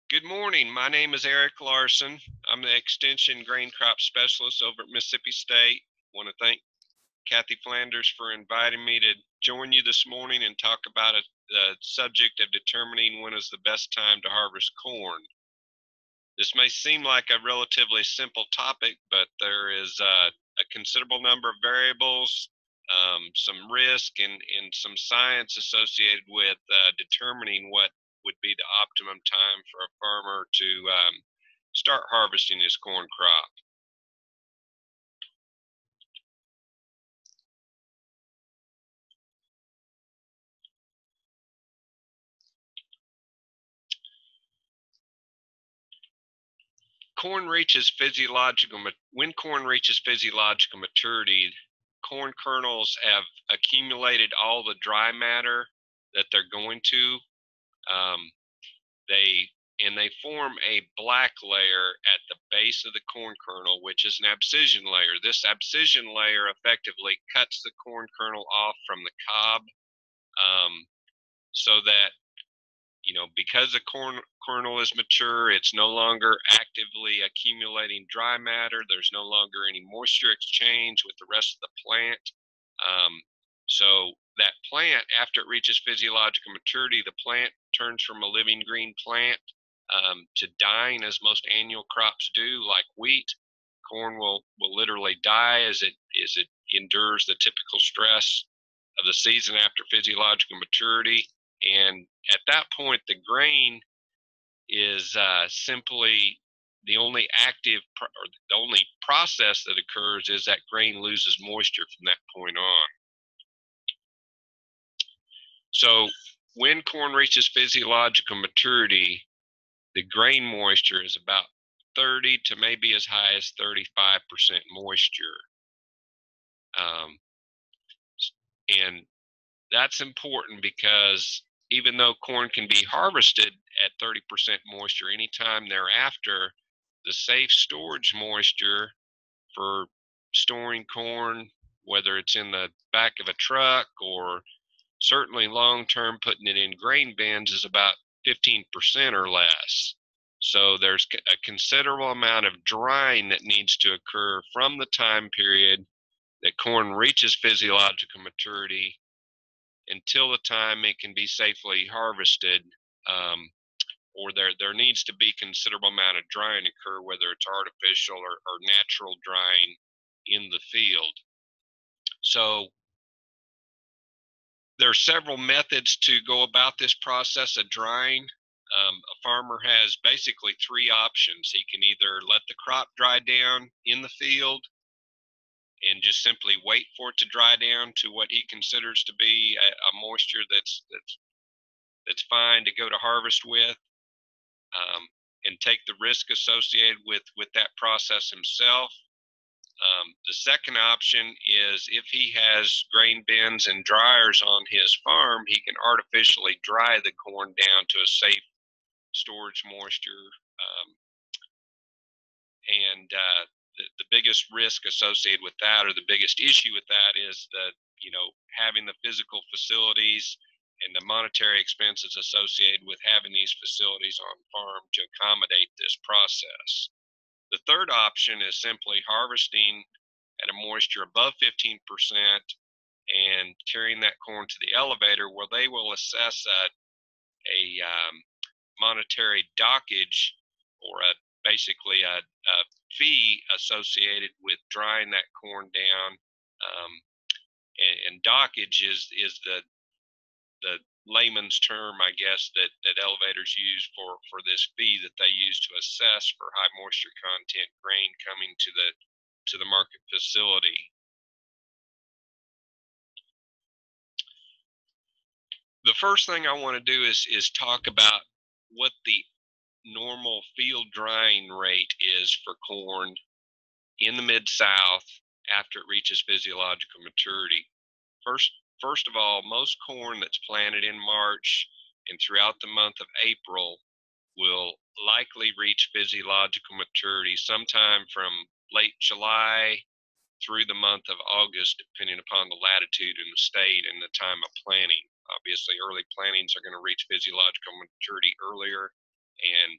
Good morning. My name is Eric Larson. I'm the Extension Grain Crop Specialist over at Mississippi State. I want to thank Kathy Flanders for inviting me to join you this morning and talk about the subject of determining when is the best time to harvest corn. This may seem like a relatively simple topic, but there is a considerable number of variables, some risk, and some science associated with determining what would be the optimum time for a farmer to start harvesting his corn crop. When corn reaches physiological maturity, corn kernels have accumulated all the dry matter that they're going to. Um, they form a black layer at the base of the corn kernel, which is an abscission layer. This abscission layer effectively cuts the corn kernel off from the cob, so that because the corn kernel is mature, it's no longer actively accumulating dry matter. There's no longer any moisture exchange with the rest of the plant. So that plant, after it reaches physiological maturity, the plant turns from a living green plant to dying, as most annual crops do, like wheat. Corn will literally die as it endures the typical stress of the season after physiological maturity. And at that point, the grain is simply the only or the only process that occurs is that grain loses moisture from that point on. So when corn reaches physiological maturity, the grain moisture is about 30 to maybe as high as 35% moisture. And that's important because even though corn can be harvested at 30% moisture anytime thereafter, the safe storage moisture for storing corn, whether it's in the back of a truck or certainly long-term putting it in grain bins, is about 15% or less. So there's a considerable amount of drying that needs to occur from the time period that corn reaches physiological maturity until the time it can be safely harvested, or there needs to be considerable amount of drying occur, whether it's artificial or natural drying in the field. So there are several methods to go about this process of drying. A farmer has basically three options. He can either let the crop dry down in the field and just simply wait for it to dry down to what he considers to be a moisture that's fine to go to harvest with, and take the risk associated with that process himself. The second option is if he has grain bins and dryers on his farm, he can artificially dry the corn down to a safe storage moisture. And the biggest risk associated with that, or the biggest issue with that, is that having the physical facilities and the monetary expenses associated with having these facilities on farm to accommodate this process. The third option is simply harvesting at a moisture above 15% and carrying that corn to the elevator, where they will assess a monetary dockage, or basically a fee associated with drying that corn down. And dockage is the layman's term, I guess, that elevators use for this fee that they use to assess for high moisture content grain coming to the market facility. The first thing I want to do is talk about what the normal field drying rate is for corn in the Mid-South after it reaches physiological maturity. First of all, most corn that's planted in March and throughout the month of April will likely reach physiological maturity sometime from late July through the month of August, depending upon the latitude in the state and the time of planting. Obviously, early plantings are going to reach physiological maturity earlier, and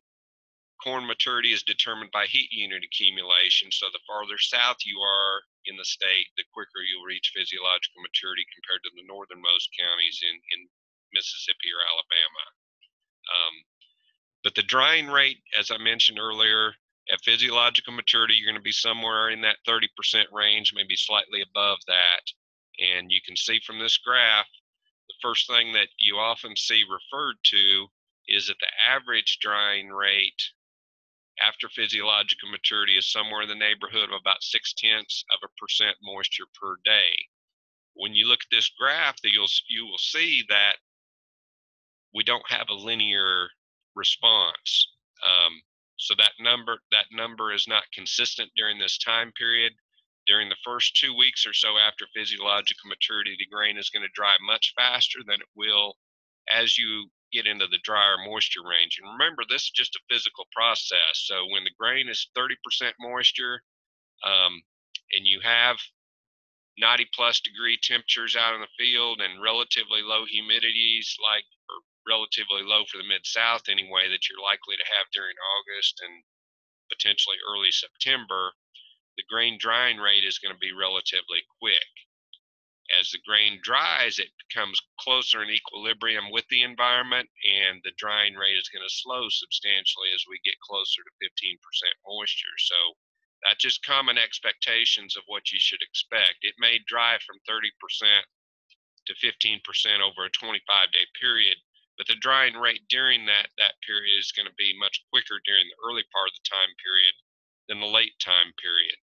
corn maturity is determined by heat unit accumulation. So the farther south you are in the state, the quicker you'll reach physiological maturity compared to the northernmost counties in Mississippi or Alabama. But the drying rate, as I mentioned earlier, at physiological maturity, you're going to be somewhere in that 30% range, maybe slightly above that. And you can see from this graph, the first thing that you often see referred to is that the average drying rate after physiological maturity is somewhere in the neighborhood of about 0.6% moisture per day. When you look at this graph, you will see that we don't have a linear response. So that number is not consistent during this time period. During the first 2 weeks or so after physiological maturity, the grain is going to dry much faster than it will as you get into the drier moisture range. And remember, this is just a physical process. So when the grain is 30% moisture, and you have 90+ degree temperatures out in the field and relatively low humidities, like, or relatively low for the Mid-South anyway, that you're likely to have during August and potentially early September, the grain drying rate is going to be relatively quick. As the grain dries, it becomes closer in equilibrium with the environment, and the drying rate is going to slow substantially as we get closer to 15% moisture. So that's just common expectations of what you should expect. It may dry from 30% to 15% over a 25-day period, but the drying rate during that period is going to be much quicker during the early part of the time period than the late time period.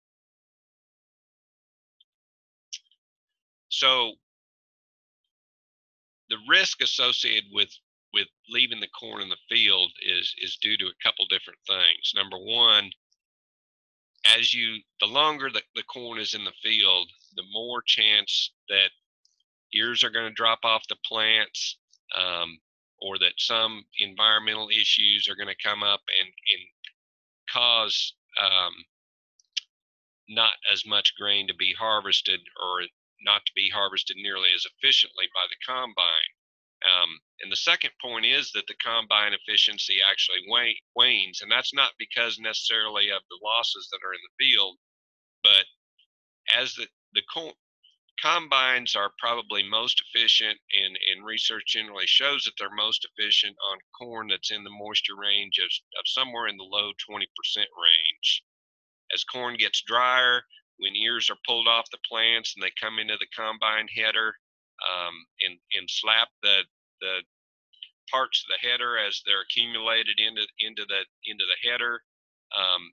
So the risk associated with leaving the corn in the field is due to a couple different things. Number one, the longer the corn is in the field, the more chance that ears are going to drop off the plants, or that some environmental issues are going to come up and cause not as much grain to be harvested, or not to be harvested nearly as efficiently by the combine. And the second point is that the combine efficiency actually wanes, and that's not because necessarily of the losses that are in the field, but as the combines are probably most efficient, and research generally shows that they're most efficient on corn that's in the moisture range of somewhere in the low 20% range. As corn gets drier, when ears are pulled off the plants and they come into the combine header, and slap the parts of the header as they're accumulated into the header.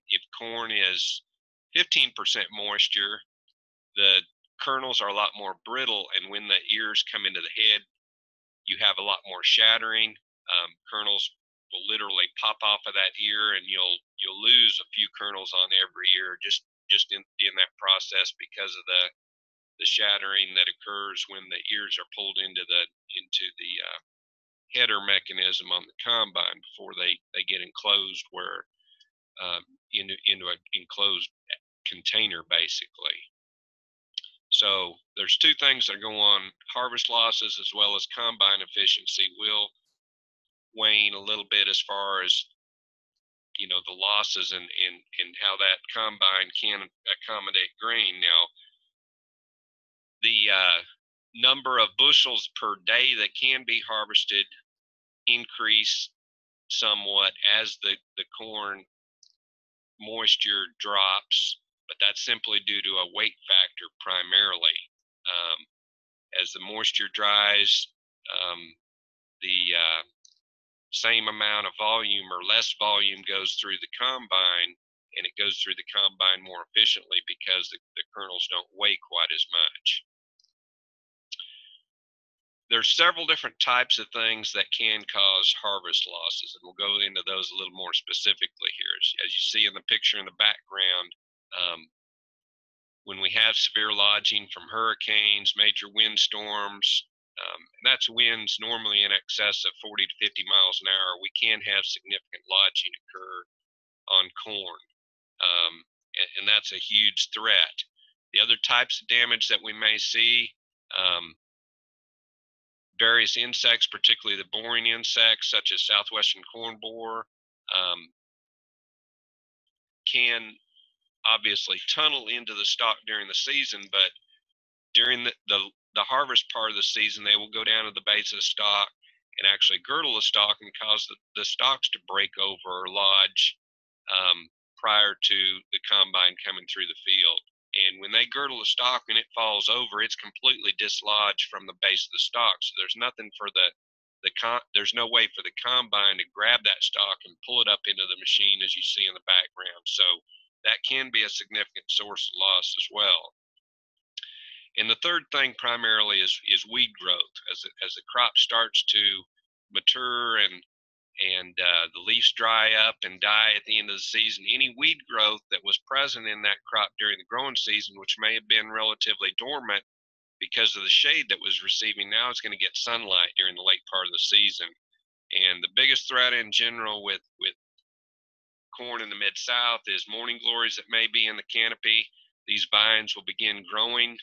If corn is 15% moisture, the kernels are a lot more brittle, and when the ears come into the head, you have a lot more shattering. Kernels will literally pop off of that ear, and you'll lose a few kernels on every ear just in that process, because of the shattering that occurs when the ears are pulled into the header mechanism on the combine before they get enclosed, where into an enclosed container basically. So there's two things that go on: harvest losses as well as combine efficiency will wane a little bit as far as the losses and how that combine can accommodate grain. Now, the number of bushels per day that can be harvested increase somewhat as the corn moisture drops, but that's simply due to a weight factor primarily. As the moisture dries, the same amount of volume or less volume goes through the combine, and it goes through the combine more efficiently because the kernels don't weigh quite as much. There's several different types of things that can cause harvest losses, and we'll go into those a little more specifically here. As you see in the picture in the background, when we have severe lodging from hurricanes, major windstorms, and that's winds normally in excess of 40 to 50 miles an hour, we can have significant lodging occur on corn, and that's a huge threat. The other types of damage that we may see, various insects, particularly the boring insects such as southwestern corn borer, can obviously tunnel into the stalk during the season, but during the harvest part of the season, they will go down to the base of the stalk and actually girdle the stalk and cause the stalks to break over or lodge prior to the combine coming through the field. And when they girdle the stalk and it falls over, it's completely dislodged from the base of the stalk. So there's nothing for there's no way for the combine to grab that stalk and pull it up into the machine as you see in the background. So that can be a significant source of loss as well. And the third thing primarily is weed growth. As the crop starts to mature and the leaves dry up and die at the end of the season, any weed growth that was present in that crop during the growing season, which may have been relatively dormant because of the shade that was receiving, now it's going to get sunlight during the late part of the season. And the biggest threat in general with corn in the Mid-South is morning glories that may be in the canopy. These vines will begin growing.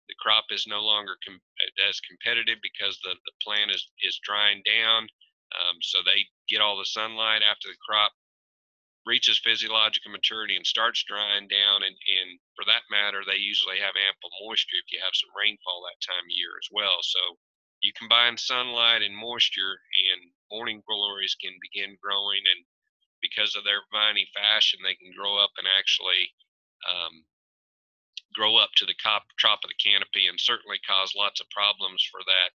The crop is no longer as competitive because the plant is drying down. So they get all the sunlight after the crop reaches physiological maturity and starts drying down. And for that matter, they usually have ample moisture if you have some rainfall that time of year as well. So you combine sunlight and moisture, and morning glories can begin growing. And because of their viney fashion, they can grow up and actually grow up to the top of the canopy and certainly cause lots of problems for that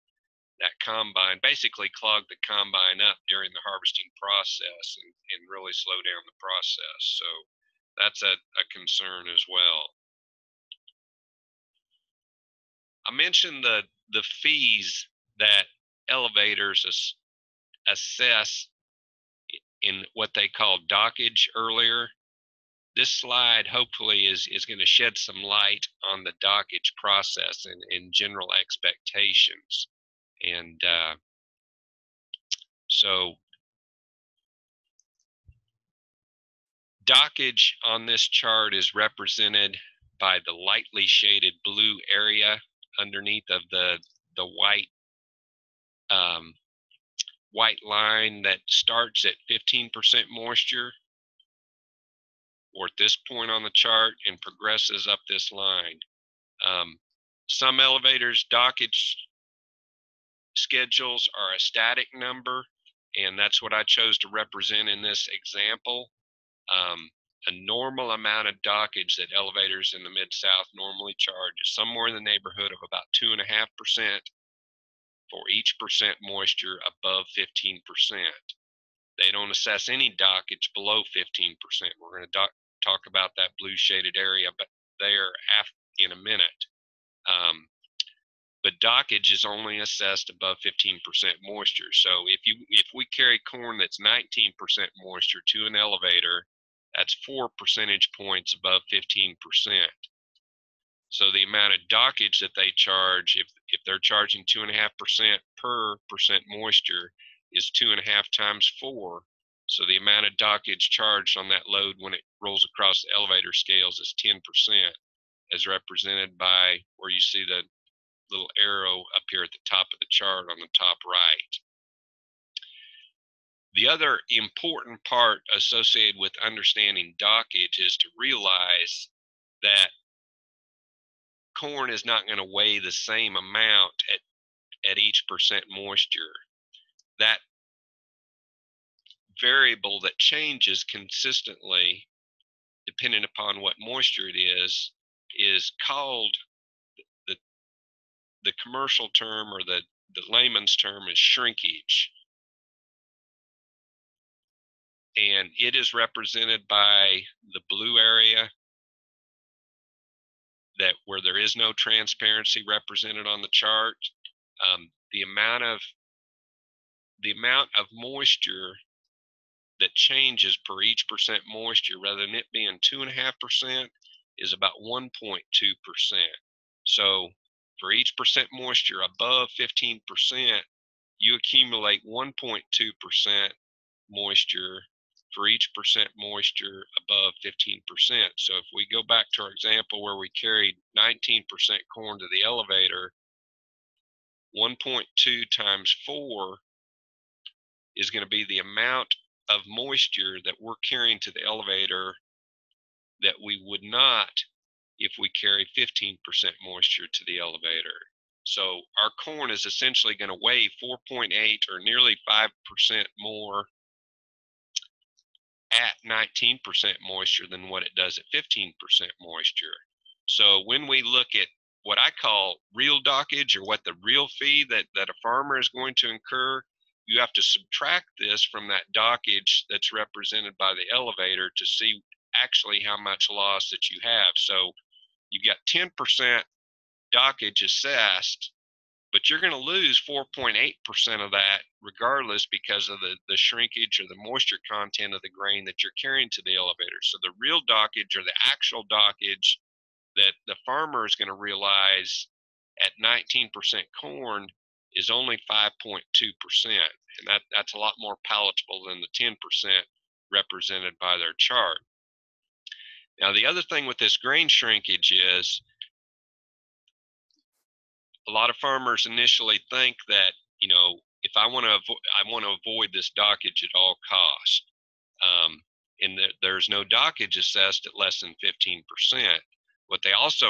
combine, basically clog the combine up during the harvesting process and really slow down the process. So that's a concern as well. I mentioned the fees that elevators assess in what they call dockage earlier. This slide hopefully is going to shed some light on the dockage process and general expectations. And so dockage on this chart is represented by the lightly shaded blue area underneath of the white white line that starts at 15% moisture, or at this point on the chart, and progresses up this line. Some elevators dockage schedules are a static number, and that's what I chose to represent in this example. A normal amount of dockage that elevators in the Mid-South normally charge is somewhere in the neighborhood of about 2.5% for each percent moisture above 15%. They don't assess any dockage below 15%. We're going to talk about that blue shaded area, but there in a minute. But dockage is only assessed above 15% moisture. So if we carry corn that's 19% moisture to an elevator, that's 4 percentage points above 15%. So the amount of dockage that they charge, if they're charging 2.5% per percent moisture, is 2.5 times 4. So the amount of dockage charged on that load when it rolls across the elevator scales is 10%, as represented by where you see the little arrow up here at the top of the chart on the top right. The other important part associated with understanding dockage is to realize that corn is not going to weigh the same amount at each percent moisture. That variable that changes consistently depending upon what moisture it is called, the commercial term, or the layman's term, is shrinkage. And it is represented by the blue area where there is no transparency represented on the chart. The amount of moisture that changes per each percent moisture, rather than it being 2.5%, is about 1.2%. So for each percent moisture above 15%, you accumulate 1.2% moisture for each percent moisture above 15%. So if we go back to our example where we carried 19% corn to the elevator, 1.2 times 4 is going to be the amount of moisture that we're carrying to the elevator that we would not if we carry 15% moisture to the elevator. So our corn is essentially going to weigh 4.8 or nearly 5% more at 19% moisture than what it does at 15% moisture. So when we look at what I call real dockage, or what the real fee that a farmer is going to incur, you have to subtract this from that dockage that's represented by the elevator to see actually how much loss that you have. So you got 10% dockage assessed, but you're going to lose 4.8% of that regardless because of the shrinkage or the moisture content of the grain that you're carrying to the elevator. So the real dockage, or the actual dockage that the farmer is going to realize at 19% corn, is only 5.2%. And that's a lot more palatable than the 10% represented by their chart. Now, the other thing with this grain shrinkage is a lot of farmers initially think that, if I want to avoid this dockage at all costs, and there's no dockage assessed at less than 15%. What they also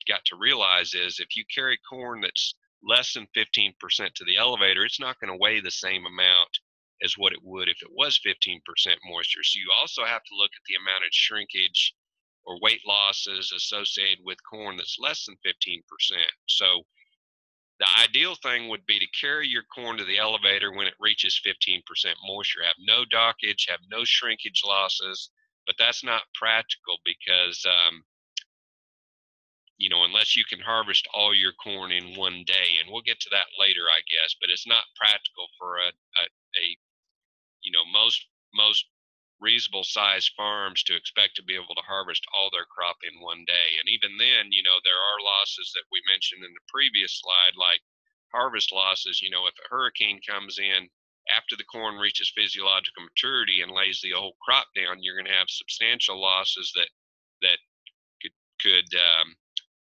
got to realize is if you carry corn that's less than 15% to the elevator, it's not going to weigh the same amount as what it would if it was 15% moisture. So you also have to look at the amount of shrinkage or weight losses associated with corn that's less than 15%. So the ideal thing would be to carry your corn to the elevator when it reaches 15% moisture, have no dockage, have no shrinkage losses, but that's not practical because, unless you can harvest all your corn in one day, and we'll get to that later, I guess, but it's not practical for most reasonable sized farms to expect to be able to harvest all their crop in one day. And even then, there are losses that we mentioned in the previous slide, like harvest losses. If a hurricane comes in after the corn reaches physiological maturity and lays the whole crop down, you're going to have substantial losses that could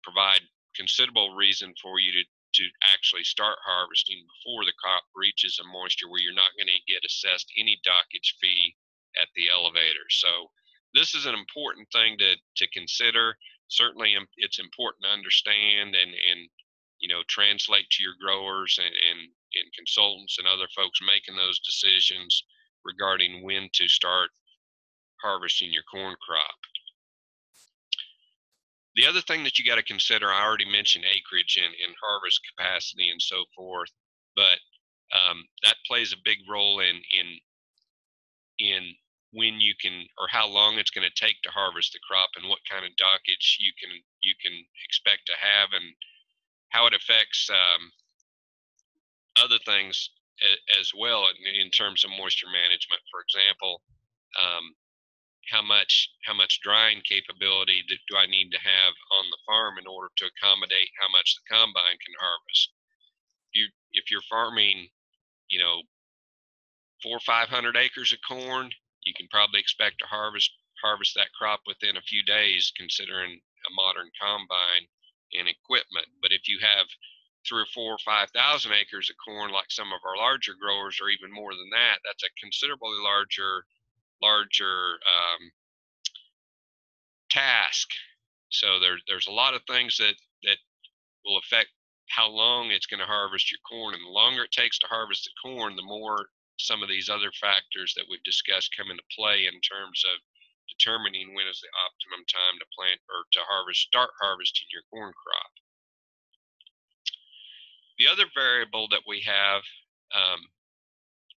provide considerable reason for you to actually start harvesting before the crop reaches a moisture where you're not going to get assessed any dockage fee at the elevator. So this is an important thing to consider. Certainly it's important to understand and translate to your growers and consultants and other folks making those decisions regarding when to start harvesting your corn crop. The other thing that you got to consider, I already mentioned acreage and harvest capacity and so forth, but that plays a big role in when you can, or how long it's going to take to harvest the crop, and what kind of dockage you can expect to have, and how it affects other things as well in terms of moisture management. For example, how much drying capability do I need to have on the farm in order to accommodate how much the combine can harvest? If you're farming, 400 or 500 acres of corn, you can probably expect to harvest that crop within a few days, considering a modern combine and equipment. But if you have 3 or 4 or 5,000 acres of corn, like some of our larger growers, or even more than that, that's a considerably larger task. So there's a lot of things that will affect how long it's going to harvest your corn, and the longer it takes to harvest the corn, the more some of these other factors that we've discussed come into play in terms of determining when is the optimum time to plant or to start harvesting your corn crop. The other variable that we have,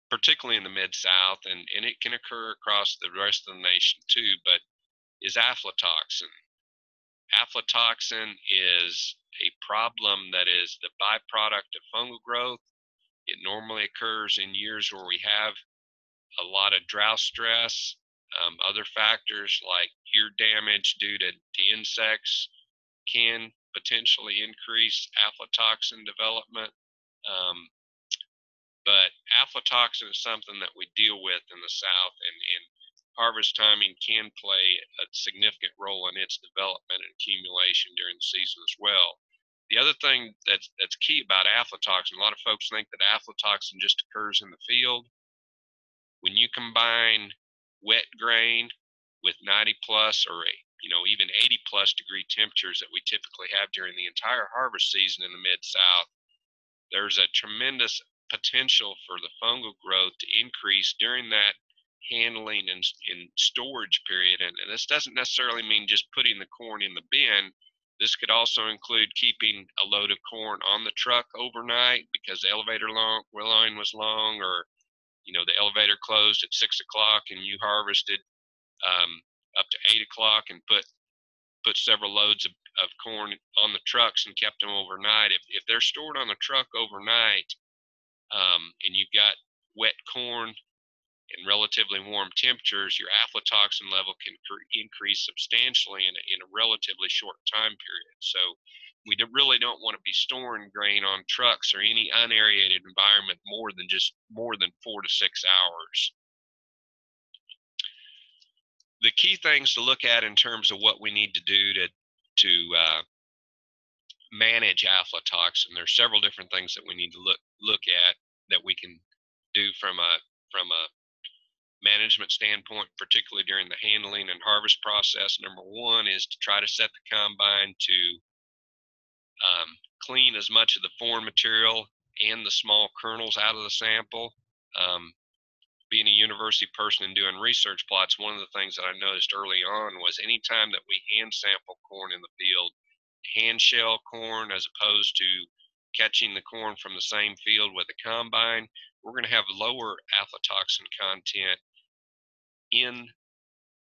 particularly in the Mid-South, and it can occur across the rest of the nation too, but is aflatoxin. Aflatoxin is a problem that is the byproduct of fungal growth. It normally occurs in years where we have a lot of drought stress, other factors like ear damage due to the insects can potentially increase aflatoxin development. But aflatoxin is something that we deal with in the South, and harvest timing can play a significant role in its development and accumulation during the season as well. The other thing that's key about aflatoxin, a lot of folks think that aflatoxin just occurs in the field. When you combine wet grain with 90 plus or even 80 plus degree temperatures that we typically have during the entire harvest season in the Mid-South, there's a tremendous potential for the fungal growth to increase during that handling and in storage period. And this doesn't necessarily mean just putting the corn in the bin. This could also include keeping a load of corn on the truck overnight because the elevator line was long, or the elevator closed at 6 o'clock and you harvested up to 8 o'clock and put several loads of corn on the trucks and kept them overnight. If they're stored on the truck overnight, and you've got wet corn in relatively warm temperatures, your aflatoxin level can increase substantially in a relatively short time period. So we really don't want to be storing grain on trucks or any unaerated environment more than 4 to 6 hours. The key things to look at in terms of what we need to do to manage aflatoxin, there's several different things that we need to look at that we can do from a management standpoint, particularly during the handling and harvest process. Number one is to try to set the combine to clean as much of the foreign material and the small kernels out of the sample. Being a university person and doing research plots, one of the things that I noticed early on was anytime that we hand sample corn in the field, hand shell corn as opposed to catching the corn from the same field with a combine, we're going to have lower aflatoxin content in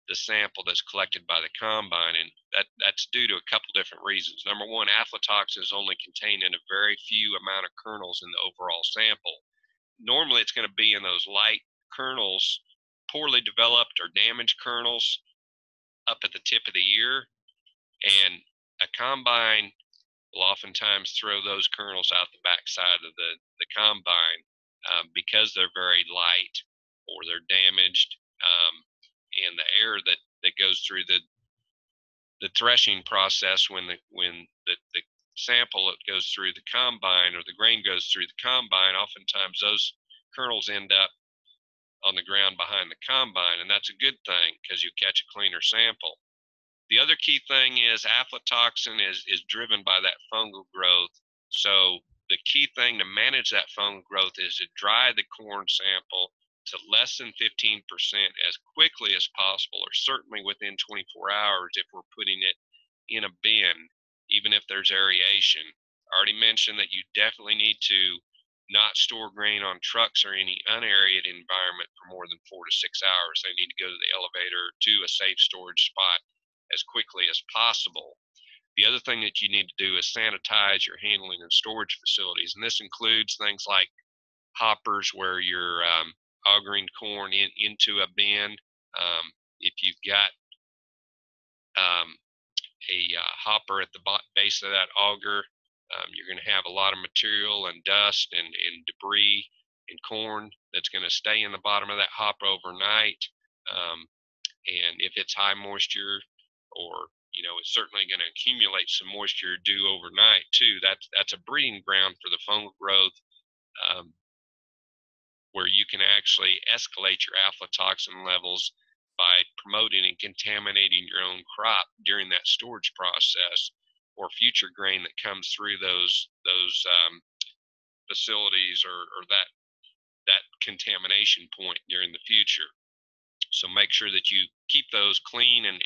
the sample that's collected by the combine, and that's due to a couple different reasons. Number one, aflatoxin is only contained in a very few amount of kernels in the overall sample. Normally it's going to be in those light kernels, poorly developed or damaged kernels up at the tip of the ear, and a combine will oftentimes throw those kernels out the backside of the combine because they're very light or they're damaged, and the air that goes through the threshing process when the sample goes through the combine, or the grain goes through the combine, oftentimes those kernels end up on the ground behind the combine, and that's a good thing because you catch a cleaner sample. The other key thing is aflatoxin is driven by that fungal growth. So the key thing to manage that fungal growth is to dry the corn sample to less than 15% as quickly as possible, or certainly within 24 hours if we're putting it in a bin, even if there's aeration. I already mentioned that you definitely need to not store grain on trucks or any unaerated environment for more than 4 to 6 hours. They need to go to the elevator to a safe storage spot as quickly as possible. The other thing that you need to do is sanitize your handling and storage facilities, and this includes things like hoppers where you're augering corn into a bin. If you've got a hopper at the base of that auger, you're going to have a lot of material and dust and debris and corn that's going to stay in the bottom of that hopper overnight. And if it's high moisture, or it's certainly going to accumulate some moisture due overnight too. That's a breeding ground for the fungal growth, where you can actually escalate your aflatoxin levels by promoting and contaminating your own crop during that storage process, or future grain that comes through those facilities, or that contamination point during the future. So make sure that you keep those clean and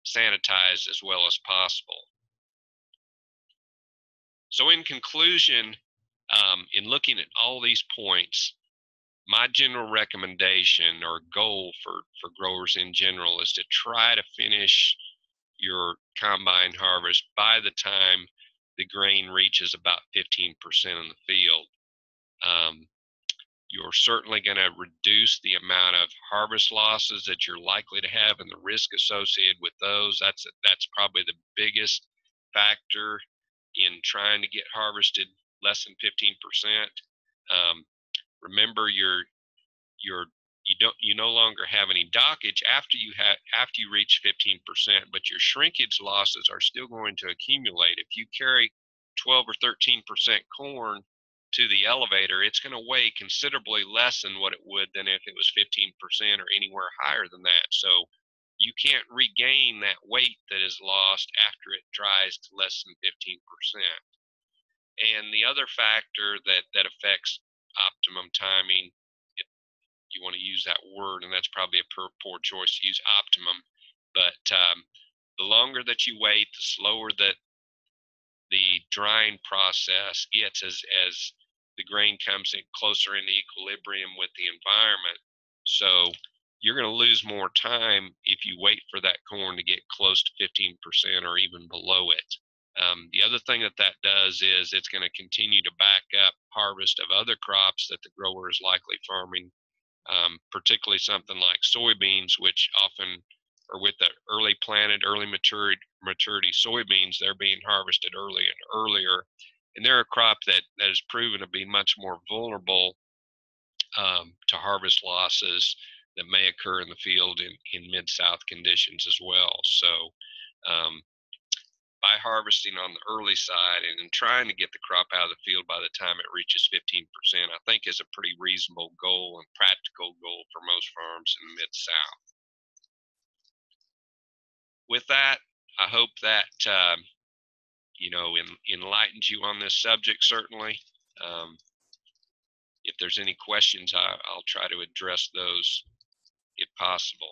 sanitized as well as possible. So in conclusion, in looking at all these points, my general recommendation or goal for growers in general is to try to finish your combine harvest by the time the grain reaches about 15% in the field. You're certainly going to reduce the amount of harvest losses that you're likely to have and the risk associated with those. That's probably the biggest factor in trying to get harvested less than 15%. Remember, you no longer have any dockage after you reach 15%, but your shrinkage losses are still going to accumulate. If you carry 12 or 13% corn to the elevator, it's going to weigh considerably less than what it would than if it was 15% or anywhere higher than that. So you can't regain that weight that is lost after it dries to less than 15%. And the other factor that affects optimum timing, if you want to use that word, and that's probably a poor choice to use optimum, but the longer that you wait, the slower that the drying process gets as the grain comes in closer into equilibrium with the environment. So you're going to lose more time if you wait for that corn to get close to 15% or even below it. The other thing that does is it's going to continue to back up harvest of other crops that the grower is likely farming, particularly something like soybeans, which often are with the early planted, early maturity soybeans. They're being harvested early and earlier, and they're a crop that has proven to be much more vulnerable to harvest losses that may occur in the field in mid-south conditions as well. So um, by harvesting on the early side and trying to get the crop out of the field by the time it reaches 15%, I think is a pretty reasonable goal and practical goal for most farms in the mid-south. With that, I hope that enlightens you on this subject. Certainly, if there's any questions, I'll try to address those if possible.